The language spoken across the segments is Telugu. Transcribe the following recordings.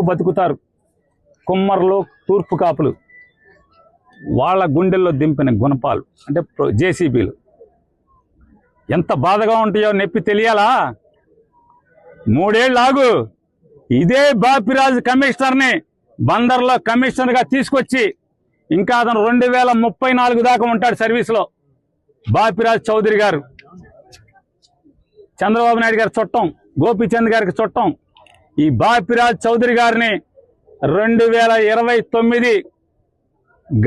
బతుకుతారు. కుమ్మర్లు, తూర్పు కాపులు, వాళ్ళ గుండెల్లో దింపిన గుణపాలు అంటే జేసీబీలు ఎంత బాధగా ఉంటాయో నొప్పి తెలియాలా? 3 ఏళ్ళు ఆగు. ఇదే బాపిరాజు కమిషనర్ని బందర్లో కమిషనర్గా తీసుకొచ్చి ఇంకా అతను 2034 దాకా ఉంటాడు సర్వీస్లో. బాపిరాజు చౌదరి గారు చంద్రబాబు నాయుడు గారి చుట్టం, గోపీచంద్ గారికి చుట్టం. ఈ బాపిరాజు చౌదరి గారిని 2029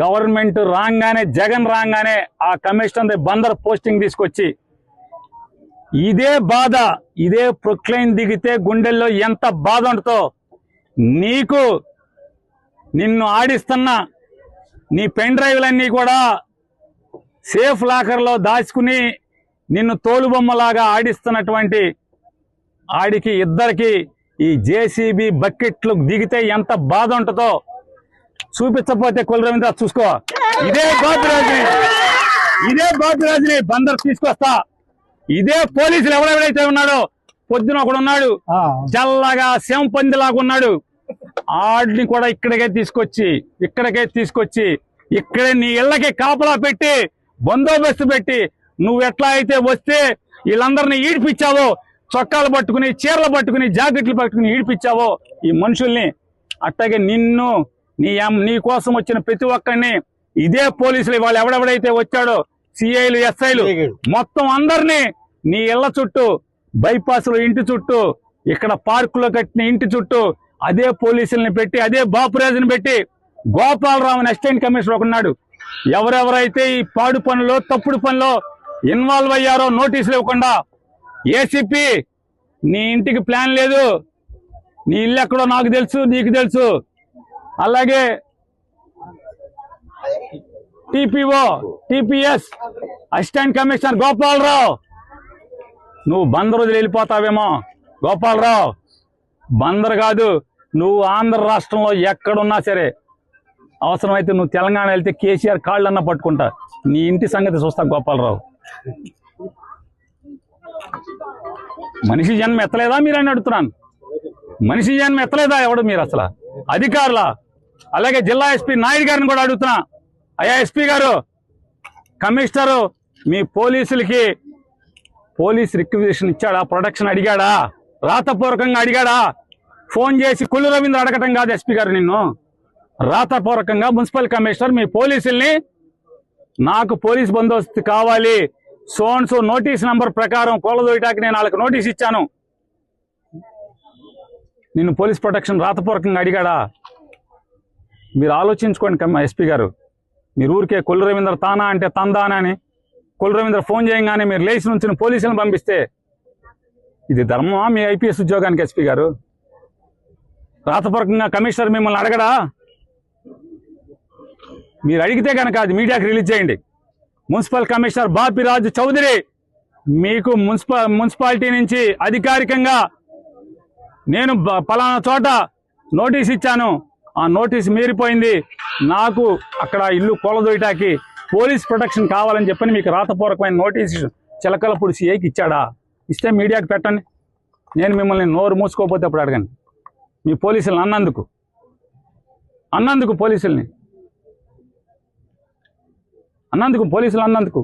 గవర్నమెంట్ రాగానే, జగన్ రాగానే ఆ కమిషనర్ బందర్ పోస్టింగ్ తీసుకొచ్చి ఇదే బాధ, ఇదే ప్రొక్లైన్ దిగితే గుండెల్లో ఎంత బాధ ఉంటుందో నీకు. నిన్ను ఆడిస్తున్న నీ పెన్ డ్రైవ్లన్నీ కూడా సేఫ్ లాకర్లో దాచుకుని నిన్ను తోలుబొమ్మలాగా ఆడిస్తున్నటువంటి ఆడికి ఇద్దరికి ఈ జేసీబీ బకెట్లు దిగితే ఎంత బాధ ఉంటుందో చూపించకపోతే కొల్లు రవీంద్ర చూసుకో. ఇదే బాపిరాజుని బందర్ తీసుకొస్తా. ఇదే పోలీసులు ఎవరెవరైతే ఉన్నాడో, పొద్దున ఒకడు ఉన్నాడు జల్లగా శంపందిలాగా ఉన్నాడు, ఆడిని కూడా ఇక్కడికే తీసుకొచ్చి ఇక్కడే నీ ఇళ్ళకి కాపలా పెట్టి బందోబస్తు పెట్టి నువ్వు ఎట్లా అయితే వస్తే వీళ్ళందరినీ ఈడిపించావో, చొక్కాలు పట్టుకుని, చీరలు పట్టుకుని, జాకెట్లు పట్టుకుని ఈడిపించావో ఈ మనుషుల్ని, అట్లాగే నిన్ను నీ కోసం వచ్చిన ప్రతి ఒక్కరిని ఇదే పోలీసులు వాళ్ళు ఎవడెవడైతే వచ్చాడో సిఐలు, ఎస్ఐలు మొత్తం అందరినీ నీ ఇళ్ల చుట్టూ, బైపాస్లో ఇంటి చుట్టూ, ఇక్కడ పార్కులో కట్టిన ఇంటి చుట్టూ అదే పోలీసుల్ని పెట్టి, అదే బాపురాజుని పెట్టి, గోపాలరావు అని అసిస్టెంట్ కమిషనర్ ఒకన్నాడు. ఎవరెవరైతే ఈ పాడు పనులు, తప్పుడు పనులు ఇన్వాల్వ్ అయ్యారో నోటీసులు ఇవ్వకుండా, ఏసీపీ నీ ఇంటికి ప్లాన్ లేదు, నీ ఇల్లు ఎక్కడో నాకు తెలుసు, నీకు తెలుసు. అలాగే TPO, TPS assistant commissioner Gopalarao, నువ్వు బందర్ వదిలి వెళ్ళిపోతావేమో. గోపాలరావు, బందర్ కాదు, నువ్వు ఆంధ్ర రాష్ట్రంలో ఎక్కడున్నా సరే, అవసరమైతే నువ్వు తెలంగాణ వెళ్తే కేసీఆర్ కాళ్ళన్నా పట్టుకుంటా. నీ ఇంటి సంగతి చూస్తా గోపాలరావు. మనిషి జన్మ ఎత్తలేదా మీరని అడుగుతున్నాను. మనిషి జన్మ ఎత్తలేదా ఎవడు మీరు అసలు అధికారుల? అలాగే జిల్లా ఎస్పీ నాయుడు గారిని కూడా అడుగుతున్నా, అయ్యా ఎస్పీ గారు, కమిషనరు మీ పోలీసులకి పోలీస్ రిక్వెజిషన్ ఇచ్చాడా? ప్రొటెక్షన్ అడిగాడా? రాతపూర్వకంగా అడిగాడా? ఫోన్ చేసి కొల్లు రవీంద్ర అడగటం కాదు ఎస్పీ గారు, నిన్ను రాతపూర్వకంగా మున్సిపల్ కమిషనర్ మీ పోలీసుల్ని నాకు పోలీస్ బందోబస్తు కావాలి, సోన్సో నోటీస్ నంబర్ ప్రకారం కోలదోయటానికి నేను వాళ్ళకి నోటీస్ ఇచ్చాను, నిన్ను పోలీస్ ప్రొటెక్షన్ రాతపూర్వకంగా అడిగాడా? మీరు ఆలోచించుకోండి ఎస్పీ గారు. మీరు ఊరికే కొల్లు రవీంద్ర తానా అంటే తందానా అని కొల్లు రవీంద్ర ఫోన్ చేయగానే మీరు లేచి నుంచి పోలీసులను పంపిస్తే ఇది ధర్మమా మీ ఐపీఎస్ ఉద్యోగానికి? ఎస్పీ గారు, రాతపూర్వకంగా కమిషనర్ మిమ్మల్ని అడగడా? మీరు అడిగితే కనుక అది మీడియాకి రిలీజ్ చేయండి. మున్సిపల్ కమిషనర్ బాపిరాజు చౌదరి మీకు మున్సిపాలిటీ నుంచి అధికారికంగా నేను పలానా చోట నోటీస్ ఇచ్చాను, ఆ నోటీస్ మీరిపోయింది, నాకు అక్కడ ఇల్లు కూలదోయటానికి పోలీస్ ప్రొటెక్షన్ కావాలని చెప్పని మీకు రాతపూర్వకమైన నోటీస్ చిలకలపూడి సిఐకి ఇచ్చాడా? ఇస్తే మీడియాకి పెట్టండి. నేను మిమ్మల్ని నోరు మూసుకోకపోతే అప్పుడు అడగండి. మీ పోలీసులను అన్నందుకు పోలీసులు అన్నందుకు